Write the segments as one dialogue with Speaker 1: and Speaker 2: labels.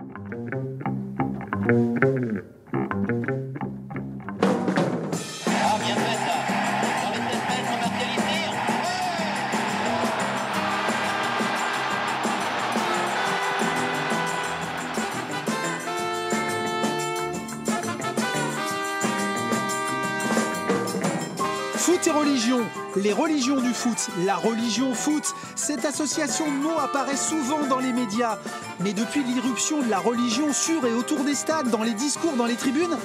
Speaker 1: Ah, bien fait ça. Dans les 7 mètres, Martial y tire.
Speaker 2: Foot et religion, les religions du foot, la religion foot, cette association de mots apparaît souvent dans les médias. Mais depuis l'irruption de la religion sur et autour des stades, dans les discours, dans les tribunes,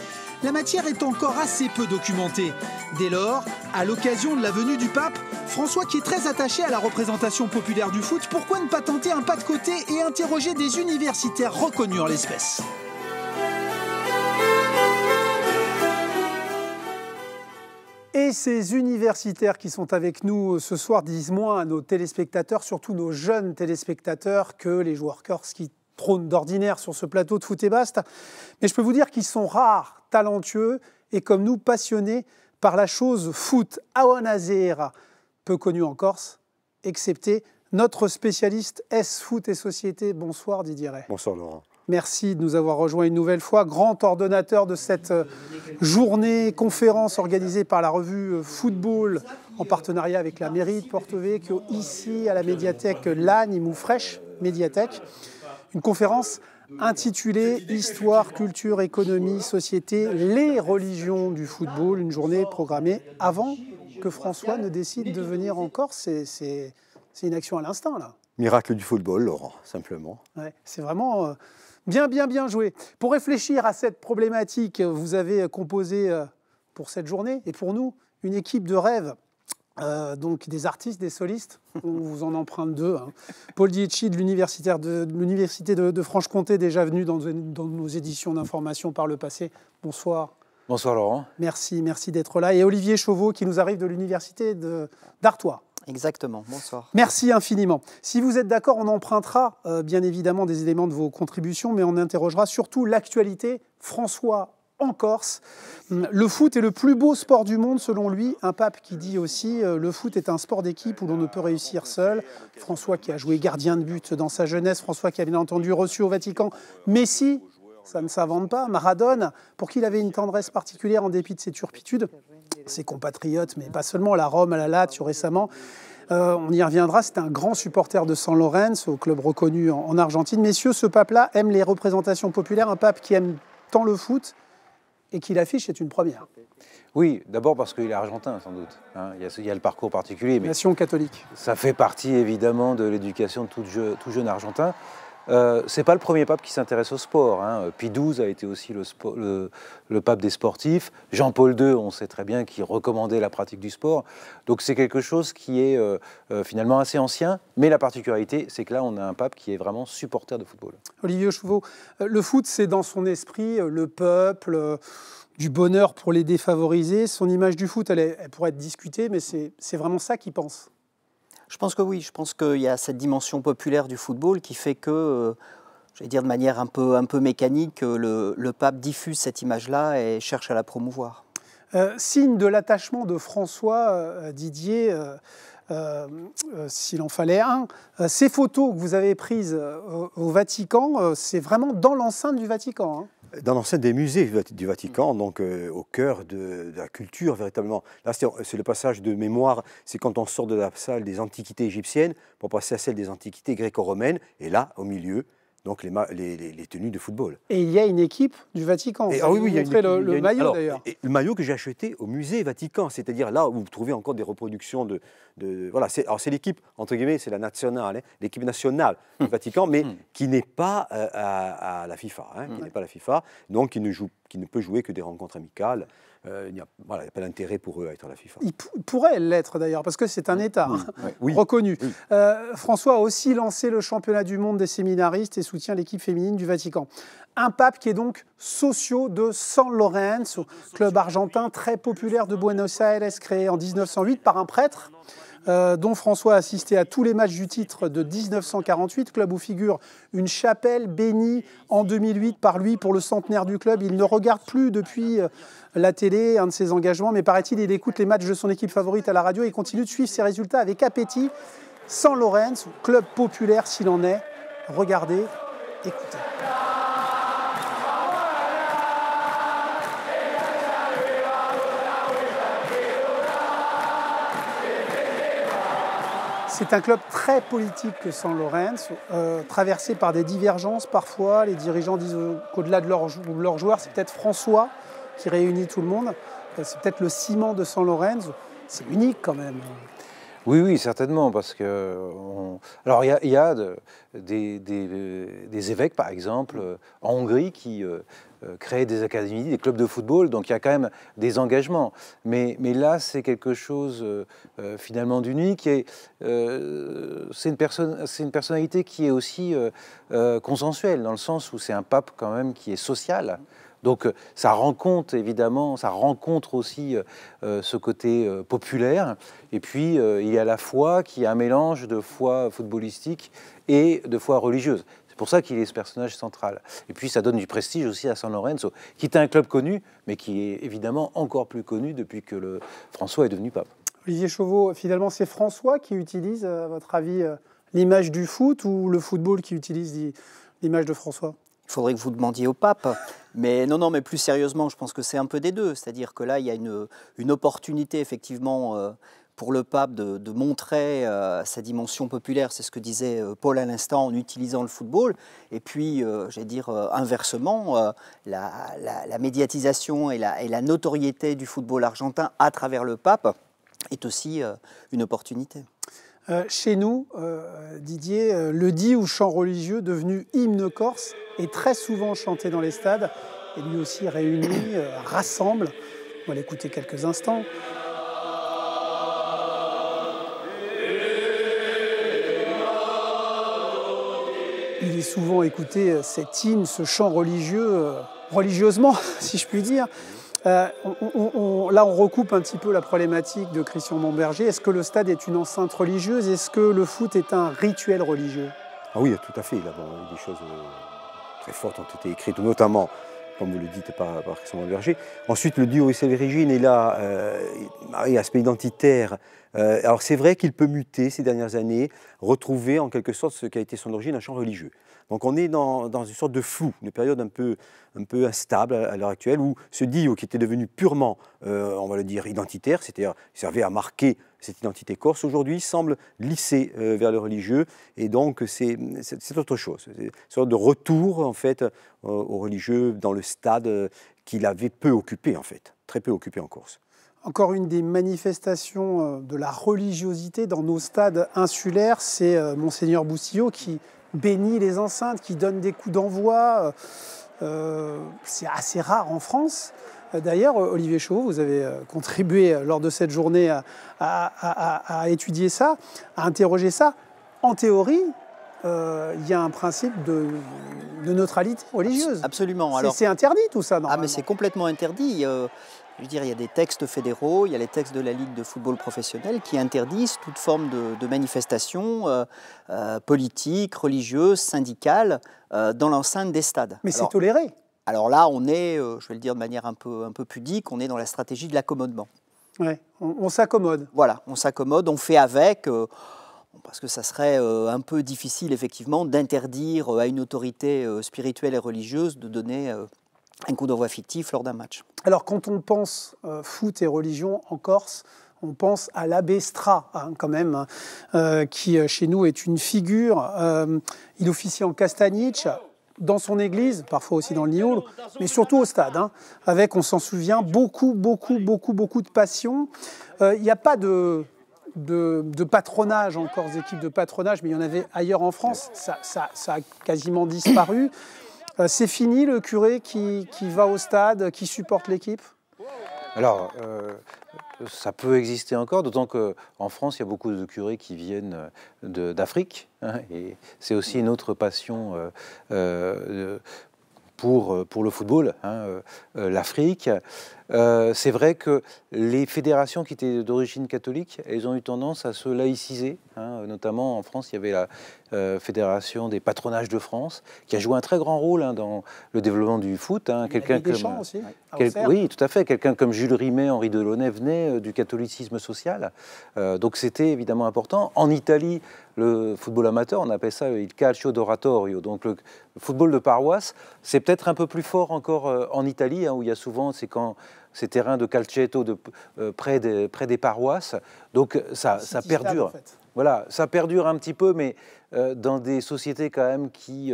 Speaker 2: la matière est encore assez peu documentée. Dès lors, à l'occasion de la venue du pape, François, qui est très attaché à la représentation populaire du foot, pourquoi ne pas tenter un pas de côté et interroger des universitaires reconnus en l'espèce ? Et ces universitaires qui sont avec nous ce soir disent moins à nos téléspectateurs, surtout nos jeunes téléspectateurs, que les joueurs corses qui trônent d'ordinaire sur ce plateau de Foot et Basta. Mais je peux vous dire qu'ils sont rares, talentueux et comme nous passionnés par la chose foot. Awanazera, peu connu en Corse, excepté notre spécialiste S-Foot et Société. Bonsoir Didier Ray.
Speaker 3: Bonsoir Laurent.
Speaker 2: Merci de nous avoir rejoints une nouvelle fois, grand ordonnateur de cette journée conférence organisée par la revue Football en partenariat avec la mairie de Porto Vecchio, ici à la médiathèque L'Anime ou Fraîche Médiathèque. Une conférence intitulée Histoire, culture, économie, société, les religions du football. Une journée programmée avant que François ne décide de venir en Corse. C'est une action à l'instinct là.
Speaker 3: Miracle du football, Laurent, simplement.
Speaker 2: Ouais, c'est vraiment... Bien joué. Pour réfléchir à cette problématique, vous avez composé pour cette journée et pour nous une équipe de rêve, donc des artistes, des solistes. On vous en emprunte deux. Hein. Paul Dietschi de l'université de Franche-Comté, déjà venu dans nos éditions d'information par le passé. Bonsoir.
Speaker 4: Bonsoir Laurent.
Speaker 2: Merci d'être là. Et Olivier Chauveau qui nous arrive de l'université d'Artois.
Speaker 5: Exactement, bonsoir.
Speaker 2: Merci infiniment. Si vous êtes d'accord, on empruntera bien évidemment des éléments de vos contributions, mais on interrogera surtout l'actualité. François en Corse. Le foot est le plus beau sport du monde selon lui. Un pape qui dit aussi le foot est un sport d'équipe où l'on ne peut réussir seul. François qui a joué gardien de but dans sa jeunesse. François qui a bien entendu reçu au Vatican Messi. Ça ne s'invente pas. Maradona, pour qui il avait une tendresse particulière en dépit de ses turpitudes. Ses compatriotes, mais pas seulement, la Rome, à la Lazio récemment. On y reviendra, c'est un grand supporter de San Lorenzo, club reconnu en Argentine. Messieurs, ce pape-là aime les représentations populaires, un pape qui aime tant le foot et qui l'affiche, c'est une première.
Speaker 4: Oui, d'abord parce qu'il est argentin, sans doute. Hein, il y a le parcours particulier. Mais
Speaker 2: nation catholique.
Speaker 4: Ça fait partie, évidemment, de l'éducation de tout jeune argentin. C'est pas le premier pape qui s'intéresse au sport. Hein. Pie XII a été aussi le pape des sportifs. Jean-Paul II, on sait très bien, qui recommandait la pratique du sport. Donc c'est quelque chose qui est finalement assez ancien. Mais la particularité, c'est que là, on a un pape qui est vraiment supporter de football.
Speaker 2: Olivier Chauveau, le foot, c'est dans son esprit le peuple, du bonheur pour les défavorisés. Son image du foot, elle pourrait être discutée, mais c'est vraiment ça qu'il pense.
Speaker 5: Je pense que oui, je pense qu'il y a cette dimension populaire du football qui fait que, j'allais dire de manière un peu mécanique, le pape diffuse cette image-là et cherche à la promouvoir.
Speaker 2: Signe de l'attachement de François, Didier, s'il en fallait un, ces photos que vous avez prises au Vatican, c'est vraiment dans l'enceinte du Vatican, hein.
Speaker 3: Dans l'enceinte des musées du Vatican, donc au cœur de la culture véritablement. Là, c'est le passage de mémoire, c'est quand on sort de la salle des antiquités égyptiennes pour passer à celle des antiquités gréco-romaines, et là, au milieu, donc les tenues de football.
Speaker 2: Et il y a une équipe du Vatican.
Speaker 3: Et, oui, il y a
Speaker 2: le maillot d'ailleurs.
Speaker 3: Le maillot que j'ai acheté au musée Vatican, c'est-à-dire là où vous trouvez encore des reproductions voilà, c'est l'équipe, entre guillemets, c'est la nationale, hein, l'équipe nationale du Vatican, mais qui n'est pas à la FIFA, hein, qui n'est pas à la FIFA, donc qui ne peut jouer que des rencontres amicales. Il n'y a pas d'intérêt pour eux à être à la FIFA.
Speaker 2: Il pourrait l'être d'ailleurs, parce que c'est un État reconnu. Oui. François a aussi lancé le championnat du monde des séminaristes et soutient l'équipe féminine du Vatican. Un pape qui est donc socio de San Lorenzo, club argentin très populaire de Buenos Aires, créé en 1908 par un prêtre, dont François a assisté à tous les matchs du titre de 1948, club où figure une chapelle bénie en 2008 par lui pour le centenaire du club. Il ne regarde plus depuis la télé, un de ses engagements, mais paraît-il, il écoute les matchs de son équipe favorite à la radio et continue de suivre ses résultats avec appétit. San Lorenzo, club populaire s'il en est. Regardez, écoutez. C'est un club très politique que San Lorenzo, traversé par des divergences parfois. Les dirigeants disent qu'au-delà de leurs joueurs, c'est peut-être François qui réunit tout le monde. C'est peut-être le ciment de San Lorenzo. C'est unique quand même.
Speaker 4: Oui, oui, certainement, parce que... Alors, il y a des évêques, par exemple, en Hongrie, qui créent des académies, des clubs de football, donc il y a quand même des engagements. Mais là, c'est quelque chose, finalement, d'unique. Et c'est une personnalité qui est aussi consensuelle, dans le sens où c'est un pape, quand même, qui est social. Donc ça rencontre évidemment, ça rencontre aussi ce côté populaire. Et puis il y a la foi qui est un mélange de foi footballistique et de foi religieuse. C'est pour ça qu'il est ce personnage central. Et puis ça donne du prestige aussi à San Lorenzo, qui est un club connu, mais qui est évidemment encore plus connu depuis que François est devenu pape.
Speaker 2: Olivier Chauveau, finalement c'est François qui utilise, à votre avis, l'image du foot ou le football qui utilise l'image de François ?
Speaker 5: Il faudrait que vous demandiez au pape. Mais non, mais plus sérieusement, je pense que c'est un peu des deux. C'est-à-dire que là, il y a une opportunité, effectivement, pour le pape de montrer sa dimension populaire. C'est ce que disait Paul à l'instant, en utilisant le football. Et puis, j'allais dire, inversement, la médiatisation et la notoriété du football argentin à travers le pape est aussi une opportunité.
Speaker 2: Chez nous, Didier, le dit ou chant religieux devenu hymne corse est très souvent chanté dans les stades et lui aussi réunit, rassemble. On va l'écouter quelques instants. Il est souvent écouté cet hymne, ce chant religieux, religieusement, si je puis dire. Là, on recoupe un petit peu la problématique de Christian Monberger. Est-ce que le stade est une enceinte religieuse? Est-ce que le foot est un rituel religieux?
Speaker 3: Ah oui, tout à fait. Là, des choses très fortes ont été écrites, notamment, comme vous le dites, par Christian Monberger. Ensuite, le duo Issel Régine est là, aspect identitaire. Alors c'est vrai qu'il peut muter ces dernières années, retrouver en quelque sorte ce qui a été son origine, un chant religieux. Donc on est dans une sorte de flou, une période un peu instable à l'heure actuelle, où ce Dio qui était devenu purement, on va le dire, identitaire, c'est-à-dire servait à marquer cette identité corse, aujourd'hui semble glisser vers le religieux, et donc c'est autre chose. C'est une sorte de retour en fait au religieux dans le stade qu'il avait peu occupé en fait, très peu occupé en Corse.
Speaker 2: Encore une des manifestations de la religiosité dans nos stades insulaires, c'est Monseigneur Boussillot qui bénit les enceintes, qui donne des coups d'envoi. C'est assez rare en France. D'ailleurs, Olivier Chauveau, vous avez contribué lors de cette journée à étudier ça, à interroger ça. En théorie, il y a un principe de neutralité religieuse.
Speaker 5: Absolument.
Speaker 2: C'est interdit tout ça, normalement.
Speaker 5: Ah, mais c'est complètement interdit. Je veux dire, il y a des textes fédéraux, il y a les textes de la Ligue de football professionnel qui interdisent toute forme de manifestation politique, religieuse, syndicale dans l'enceinte des stades.
Speaker 2: Mais c'est toléré.
Speaker 5: Alors là, on est, je vais le dire de manière un peu pudique, on est dans la stratégie de l'accommodement.
Speaker 2: Ouais, on s'accommode.
Speaker 5: Voilà, on s'accommode, on fait avec, parce que ça serait un peu difficile, effectivement, d'interdire à une autorité spirituelle et religieuse de donner un coup d'envoi fictif lors d'un match.
Speaker 2: Alors, quand on pense foot et religion en Corse, on pense à l'abbé Stra, quand même, qui chez nous est une figure. Il officie en Castagnic, dans son église, parfois aussi dans le Niolo, mais surtout au stade, avec, on s'en souvient, beaucoup de passion. Il n'y a pas de patronage en Corse, d'équipe de patronage, mais il y en avait ailleurs en France. Ça a quasiment disparu. C'est fini le curé qui va au stade, qui supporte l'équipe?
Speaker 4: Alors, ça peut exister encore, d'autant qu'en France, il y a beaucoup de curés qui viennent d'Afrique. Et c'est aussi une autre passion pour le football, l'Afrique. C'est vrai que les fédérations qui étaient d'origine catholique, elles ont eu tendance à se laïciser. Notamment en France, il y avait la Fédération des patronages de France, qui a joué un très grand rôle dans le développement du foot.
Speaker 2: Quelqu'un comme aussi,
Speaker 4: oui, tout à fait. Quelqu'un comme Jules Rimet, Henri Delaunay venait du catholicisme social. Donc c'était évidemment important. En Italie, le football amateur, on appelle ça il calcio d'oratorio. Donc le football de paroisse, c'est peut-être un peu plus fort encore en Italie, où il y a souvent ces terrains de calcetto près des paroisses. Donc ça perdure.
Speaker 2: En fait.
Speaker 4: Voilà, ça perdure un petit peu, mais dans des sociétés quand même qui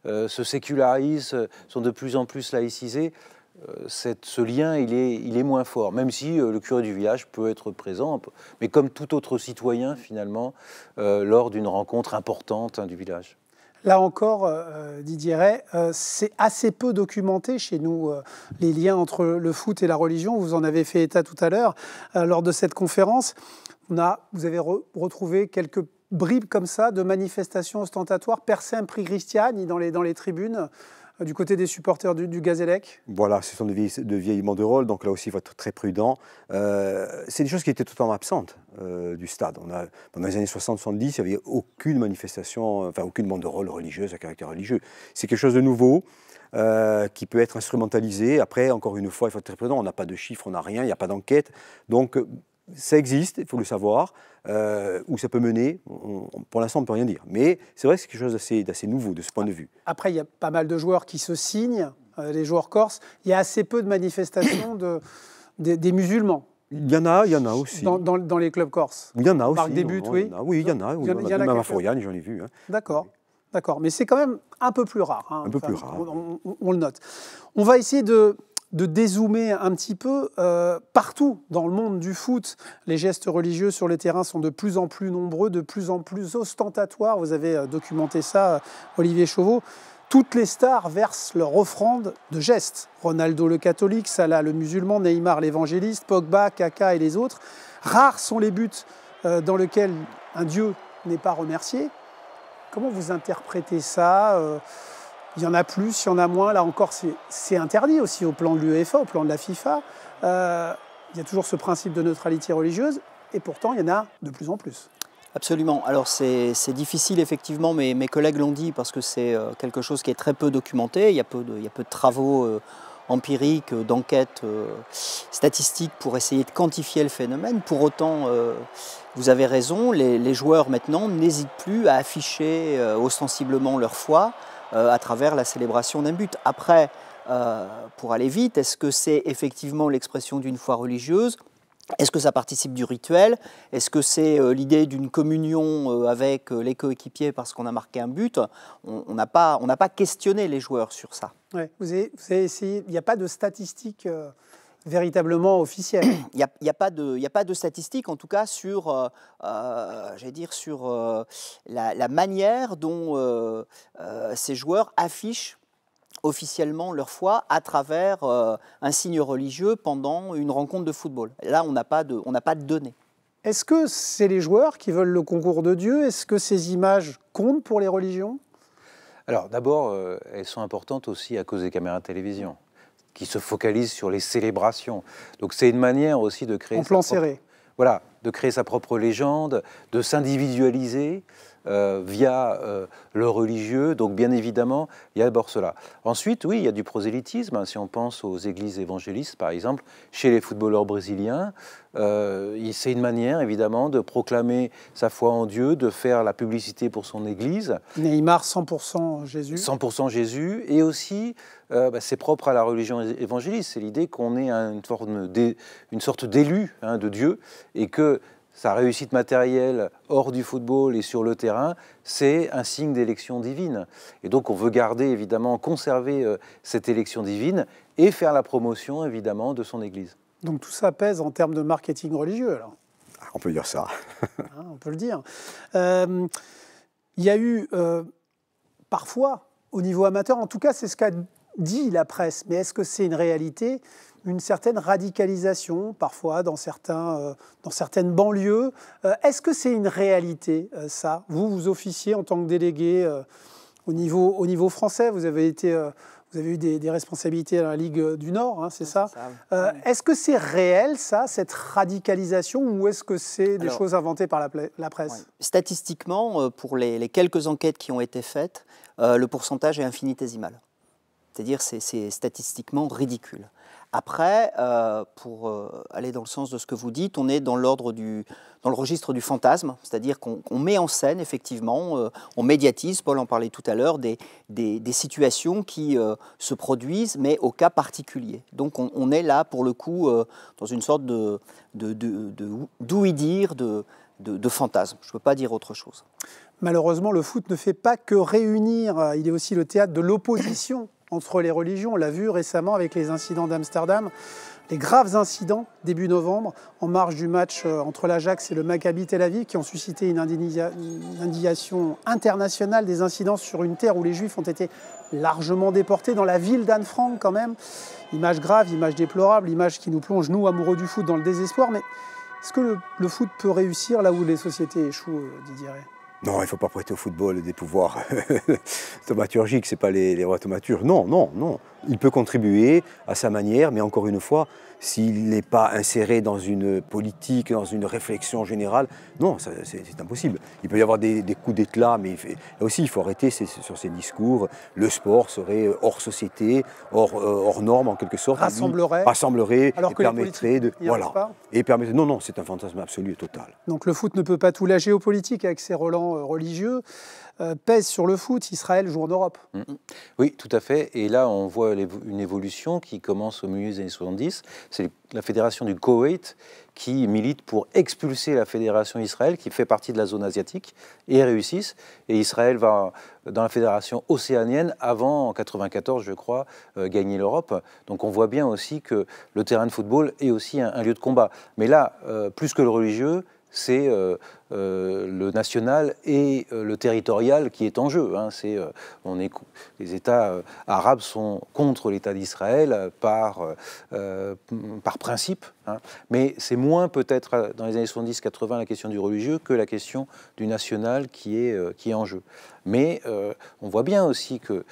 Speaker 4: se sécularisent, sont de plus en plus laïcisées, ce lien, il est moins fort, même si le curé du village peut être présent, mais comme tout autre citoyen, finalement, lors d'une rencontre importante du village.
Speaker 2: Là encore, Didier Ray, c'est assez peu documenté chez nous, les liens entre le foot et la religion. Vous en avez fait état tout à l'heure lors de cette conférence. Vous avez retrouvé quelques bribes comme ça de manifestations ostentatoires, per sempre Christiani dans les tribunes, du côté des supporters du Gazélec.
Speaker 3: Voilà, ce sont de vieilles banderoles, donc là aussi il faut être très prudent. C'est des choses qui étaient totalement absentes du stade. Pendant les années 60-70, il n'y avait aucune manifestation, enfin aucune banderole religieuse à caractère religieux. C'est quelque chose de nouveau qui peut être instrumentalisé. Après, encore une fois, il faut être très prudent. On n'a pas de chiffres, on n'a rien, il n'y a pas d'enquête. Donc ça existe, il faut le savoir. Où ça peut mener, pour l'instant on ne peut rien dire. Mais c'est vrai que c'est quelque chose d'assez nouveau de ce point de vue.
Speaker 2: Après, il y a pas mal de joueurs qui se signent, les joueurs corses. Il y a assez peu de manifestations des musulmans.
Speaker 3: Il y en a aussi.
Speaker 2: Dans les clubs corses.
Speaker 3: Il y en a aussi.
Speaker 2: Marc Début, oui.
Speaker 3: Oui, il y en a. Même à Foriane, j'en ai vu. Hein.
Speaker 2: D'accord. D'accord. Mais c'est quand même un peu plus rare. Hein.
Speaker 3: Un peu plus rare.
Speaker 2: On le note. On va essayer de dézoomer un petit peu. Partout dans le monde du foot, les gestes religieux sur les terrains sont de plus en plus nombreux, de plus en plus ostentatoires. Vous avez documenté ça, Olivier Chauveau. Toutes les stars versent leur offrande de gestes. Ronaldo le catholique, Salah le musulman, Neymar l'évangéliste, Pogba, Kaka et les autres. Rares sont les buts dans lesquels un dieu n'est pas remercié. Comment vous interprétez ça ? Il y en a plus, il y en a moins. Là encore, c'est interdit aussi au plan de l'UEFA, au plan de la FIFA. Il y a toujours ce principe de neutralité religieuse, et pourtant, il y en a de plus en plus.
Speaker 5: Absolument. Alors c'est difficile, effectivement, mais mes collègues l'ont dit, parce que c'est quelque chose qui est très peu documenté. Il y a peu de travaux empiriques, d'enquêtes statistiques pour essayer de quantifier le phénomène. Pour autant, vous avez raison, les joueurs maintenant n'hésitent plus à afficher ostensiblement leur foi à travers la célébration d'un but. Après, pour aller vite, est-ce que c'est effectivement l'expression d'une foi religieuse ? Est-ce que ça participe du rituel? Est-ce que c'est l'idée d'une communion avec les coéquipiers parce qu'on a marqué un but? On n'a pas questionné les joueurs sur ça.
Speaker 2: Ouais, vous avez essayé, il n'y a pas de statistiques véritablement officielles.
Speaker 5: Il n'y a pas de statistiques, en tout cas, sur, sur la manière dont ces joueurs affichent officiellement leur foi à travers un signe religieux pendant une rencontre de football. Là, on n'a pas de données.
Speaker 2: Est-ce que c'est les joueurs qui veulent le concours de Dieu? Est-ce que ces images comptent pour les religions?
Speaker 4: Alors d'abord, elles sont importantes aussi à cause des caméras de télévision, qui se focalisent sur les célébrations. Donc c'est une manière aussi de créer...
Speaker 2: En plan serré.
Speaker 4: Voilà, de créer sa propre légende, de s'individualiser via le religieux. Donc bien évidemment, il y a d'abord cela. Ensuite, oui, il y a du prosélytisme. Si on pense aux églises évangélistes, par exemple, chez les footballeurs brésiliens, c'est une manière évidemment de proclamer sa foi en Dieu, de faire la publicité pour son église.
Speaker 2: Neymar, 100% Jésus.
Speaker 4: 100% Jésus. Et aussi, c'est propre à la religion évangéliste. C'est l'idée qu'on est une sorte d'élu de Dieu et que sa réussite matérielle hors du football et sur le terrain, c'est un signe d'élection divine. Et donc on veut garder, évidemment, conserver cette élection divine et faire la promotion, évidemment, de son Église.
Speaker 2: Donc tout ça pèse en termes de marketing religieux, alors?
Speaker 3: On peut dire ça.
Speaker 2: On peut le dire. Il y a eu parfois, au niveau amateur, en tout cas c'est ce qu'a dit la presse, mais est-ce que c'est une réalité, une certaine radicalisation parfois dans certaines banlieues? Est-ce que c'est une réalité, ça? Vous officiez en tant que délégué au niveau français, vous avez eu des responsabilités à la Ligue du Nord, hein, c'est ça? Est-ce que c'est réel, ça, cette radicalisation, ou est-ce que c'est des choses inventées par la presse?
Speaker 5: Ouais. Statistiquement, pour les quelques enquêtes qui ont été faites, le pourcentage est infinitésimal. C'est-à-dire c'est statistiquement ridicule. Après, pour aller dans le sens de ce que vous dites, on est dans le registre du fantasme, c'est-à-dire qu'on met en scène, effectivement, on médiatise, Paul en parlait tout à l'heure, des situations qui se produisent, mais au cas particulier. Donc on est là, pour le coup, dans une sorte d'ouï-dire, de fantasme. Je ne peux pas dire autre chose.
Speaker 2: Malheureusement, le foot ne fait pas que réunir, il est aussi le théâtre de l'opposition entre les religions. On l'a vu récemment avec les incidents d'Amsterdam, les graves incidents début novembre, en marge du match entre l'Ajax et le Maccabi Tel Aviv, qui ont suscité une indignation internationale, des incidents sur une terre où les Juifs ont été largement déportés, dans la ville d'Anne Frank quand même. Image grave, image déplorable, image qui nous plonge, nous, amoureux du foot, dans le désespoir. Mais est-ce que le foot peut réussir là où les sociétés échouent, Didier Rey ?
Speaker 3: Non, il ne faut pas prêter au football des pouvoirs thaumaturgiques, ce n'est pas les rois thaumaturges. Non, non, non. Il peut contribuer à sa manière, mais encore une fois, s'il n'est pas inséré dans une politique, dans une réflexion générale, non, c'est impossible. Il peut y avoir des coups d'éclat, mais là aussi, il faut arrêter sur ces discours. Le sport serait hors société, hors norme en quelque sorte. Rassemblerait
Speaker 2: alors
Speaker 3: et
Speaker 2: que
Speaker 3: permettrait de...
Speaker 2: Voilà.
Speaker 3: Non, non, c'est un fantasme absolu et total.
Speaker 2: Donc le foot ne peut pas tout. La géopolitique, avec ses relents religieux, pèse sur le foot. Israël joue en Europe.
Speaker 4: Oui, tout à fait. Et là, on voit une évolution qui commence au milieu des années 70. C'est la fédération du Koweït qui milite pour expulser la fédération Israël, qui fait partie de la zone asiatique, et réussissent. Et Israël va dans la fédération océanienne avant, en 1994, je crois, gagner l'Europe. Donc on voit bien aussi que le terrain de football est aussi un lieu de combat. Mais là, plus que le religieux, c'est le national et le territorial qui est en jeu. Hein. Les États arabes sont contre l'État d'Israël par principe. Hein. Mais c'est moins peut-être dans les années 70-80 la question du religieux que la question du national qui est en jeu. Mais on voit bien aussi que,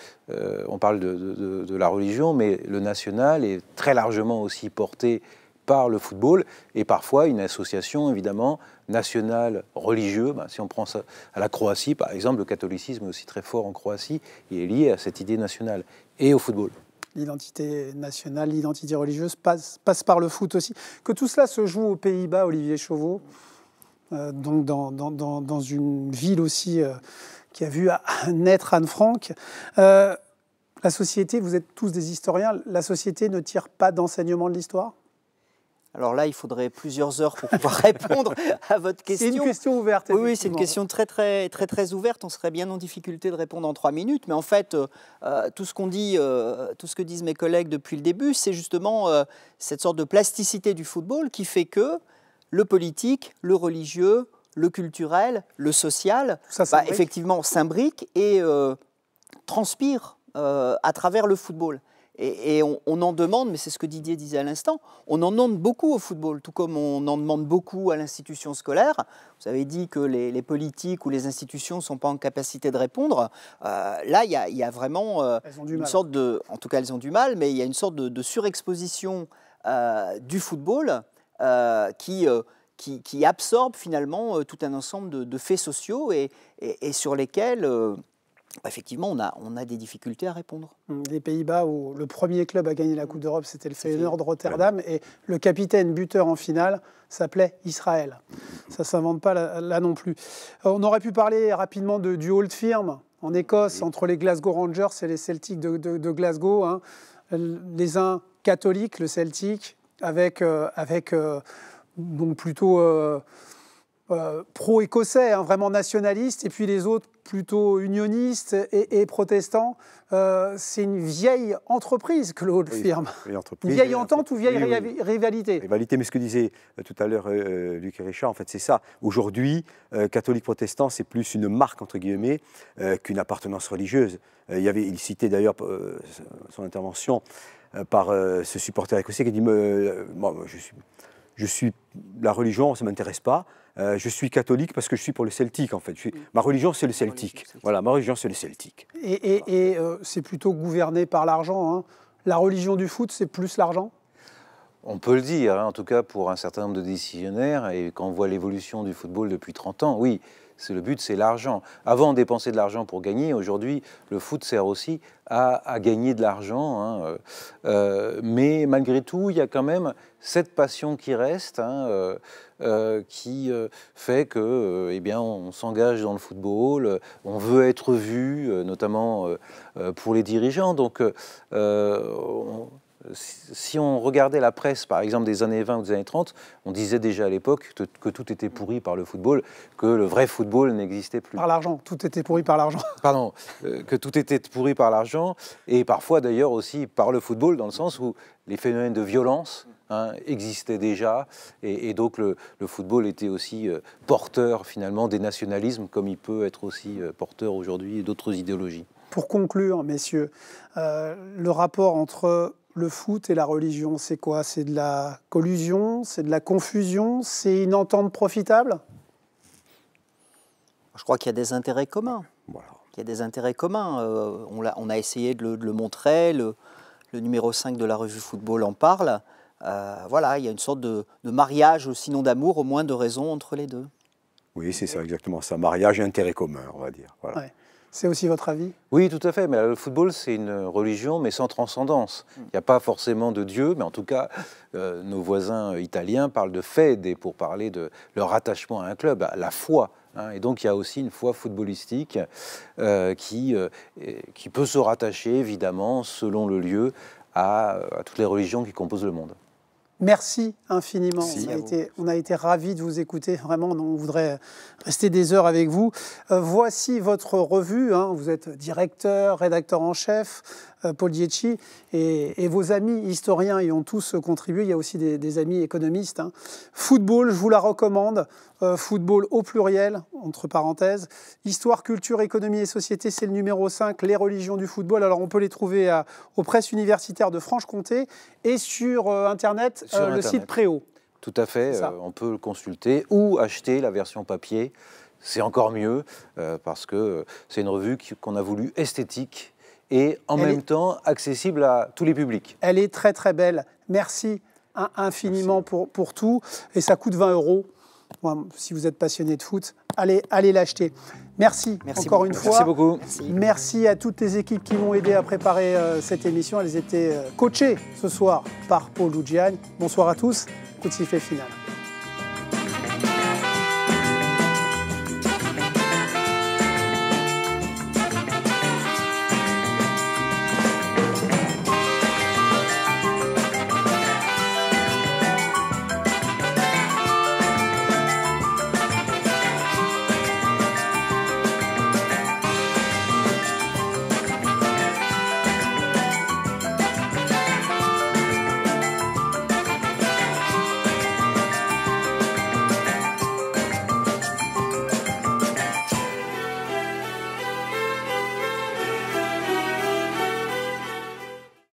Speaker 4: on parle de la religion, mais le national est très largement aussi porté par le football et parfois une association évidemment nationale religieux. Si on prend ça à la Croatie par exemple, le catholicisme est aussi très fort en Croatie, il est lié à cette idée nationale et au football.
Speaker 2: L'identité nationale, l'identité religieuse passe par le foot aussi. Que tout cela se joue aux Pays-Bas, Olivier Chauveau, donc dans une ville aussi qui a vu naître Anne Frank. La société, vous êtes tous des historiens, la société ne tire pas d'enseignement de l'histoire ?
Speaker 5: Alors là, il faudrait plusieurs heures pour pouvoir répondre à votre question.
Speaker 2: C'est une question ouverte.
Speaker 5: Oui, c'est une question très ouverte. On serait bien en difficulté de répondre en 3 minutes. Mais en fait, tout ce que disent mes collègues depuis le début, c'est justement cette sorte de plasticité du football qui fait que le politique, le religieux, le culturel, le social, effectivement, s'imbrique et transpire à travers le football. Et on en demande, mais c'est ce que Didier disait à l'instant, on en demande beaucoup au football, tout comme on en demande beaucoup à l'institution scolaire. Vous avez dit que les politiques ou les institutions ne sont pas en capacité de répondre. Là, il y a vraiment une sorte de... En tout cas, elles ont du mal, mais il y a une sorte de surexposition du football qui absorbe finalement tout un ensemble de faits sociaux et sur lesquels... effectivement, on a des difficultés à répondre.
Speaker 2: Les Pays-Bas, où le premier club à gagner la Coupe d'Europe, c'était le Feyenoord de Rotterdam, et le capitaine buteur en finale s'appelait Israël. Ça ne s'invente pas là non plus. On aurait pu parler rapidement du Old Firm en Écosse, entre les Glasgow Rangers et les Celtics de Glasgow. Hein. Les uns catholiques, le Celtic, avec donc plutôt... pro-écossais, hein, vraiment nationaliste, et puis les autres plutôt unionistes et protestants. C'est une vieille entreprise que le Old Firm. Une vieille entente ou vieille rivalité.
Speaker 3: Rivalité, mais ce que disait tout à l'heure Luc et Richard, en fait, c'est ça. Aujourd'hui, catholique-protestant, c'est plus une marque, entre guillemets, qu'une appartenance religieuse. Il citait d'ailleurs son intervention par ce supporter écossais qui dit moi, je suis la religion, ça ne m'intéresse pas. Je suis catholique parce que je suis pour le Celtic, en fait. Ma religion, c'est le Celtic. Voilà, ma religion, c'est le Celtic.
Speaker 2: Et c'est plutôt gouverné par l'argent. Hein. La religion du foot, c'est plus l'argent ?
Speaker 4: On peut le dire, hein, en tout cas pour un certain nombre de décisionnaires. Et quand on voit l'évolution du football depuis 30 ans, oui, le but, c'est l'argent. Avant, on dépensait de l'argent pour gagner. Aujourd'hui, le foot sert aussi à gagner de l'argent. Hein. Mais malgré tout, il y a quand même cette passion qui reste, hein, qui fait que, eh bien, on s'engage dans le football, on veut être vu, notamment pour les dirigeants. Donc, si on regardait la presse, par exemple, des années 20 ou des années 30, on disait déjà à l'époque que tout était pourri par le football, que le vrai football n'existait plus.
Speaker 2: Par l'argent, tout était pourri par l'argent.
Speaker 4: Pardon, que tout était pourri par l'argent, et parfois d'ailleurs aussi par le football, dans le sens où les phénomènes de violence existaient déjà, et donc le football était aussi porteur finalement des nationalismes, comme il peut être aussi porteur aujourd'hui d'autres idéologies.
Speaker 2: Pour conclure, messieurs, le rapport entre le foot et la religion, c'est quoi? C'est de la collusion, c'est de la confusion, c'est une entente profitable?
Speaker 5: Je crois qu'il y a des intérêts communs.
Speaker 3: Voilà.
Speaker 5: Il y a des intérêts communs. On a essayé de le montrer. Le numéro 5 de la revue Football en parle. Voilà, il y a une sorte de mariage, sinon d'amour, au moins de raison entre les deux.
Speaker 3: Oui, c'est ça, exactement ça. Mariage et intérêt commun, on va dire. Voilà.
Speaker 2: Ouais. C'est aussi votre avis?
Speaker 4: Oui, tout à fait. Mais le football, c'est une religion, mais sans transcendance. Il n'y a pas forcément de Dieu, mais en tout cas, nos voisins italiens parlent de fede pour parler de leur attachement à un club, à la foi. Et donc, il y a aussi une foi footballistique qui peut se rattacher, évidemment, selon le lieu, à toutes les religions qui composent le monde.
Speaker 2: Merci infiniment.
Speaker 3: Merci
Speaker 2: On a été ravis de vous écouter. Vraiment, on voudrait rester des heures avec vous. Voici votre revue. Vous êtes directeur, rédacteur en chef, Paul Dietschi, et vos amis historiens y ont tous contribué. Il y a aussi des amis économistes. Football, je vous la recommande. Football au pluriel, entre parenthèses. Histoire, culture, économie et société, c'est le numéro 5, les religions du football. Alors on peut les trouver aux presses universitaires de Franche-Comté et sur Internet, le site Préau.
Speaker 4: Tout à fait, on peut le consulter ou acheter la version papier. C'est encore mieux parce que c'est une revue qu'on a voulu esthétique et en même temps accessible à tous les publics.
Speaker 2: Elle est très très belle. Merci infiniment pour tout. Et ça coûte 20 €. Si vous êtes passionné de foot, allez l'acheter. Merci encore une fois.
Speaker 4: Merci beaucoup.
Speaker 2: Merci à toutes les équipes qui m'ont aidé à préparer cette émission. Elles étaient coachées ce soir par Paul Lugiani. Bonsoir à tous. Coup de sifflet final.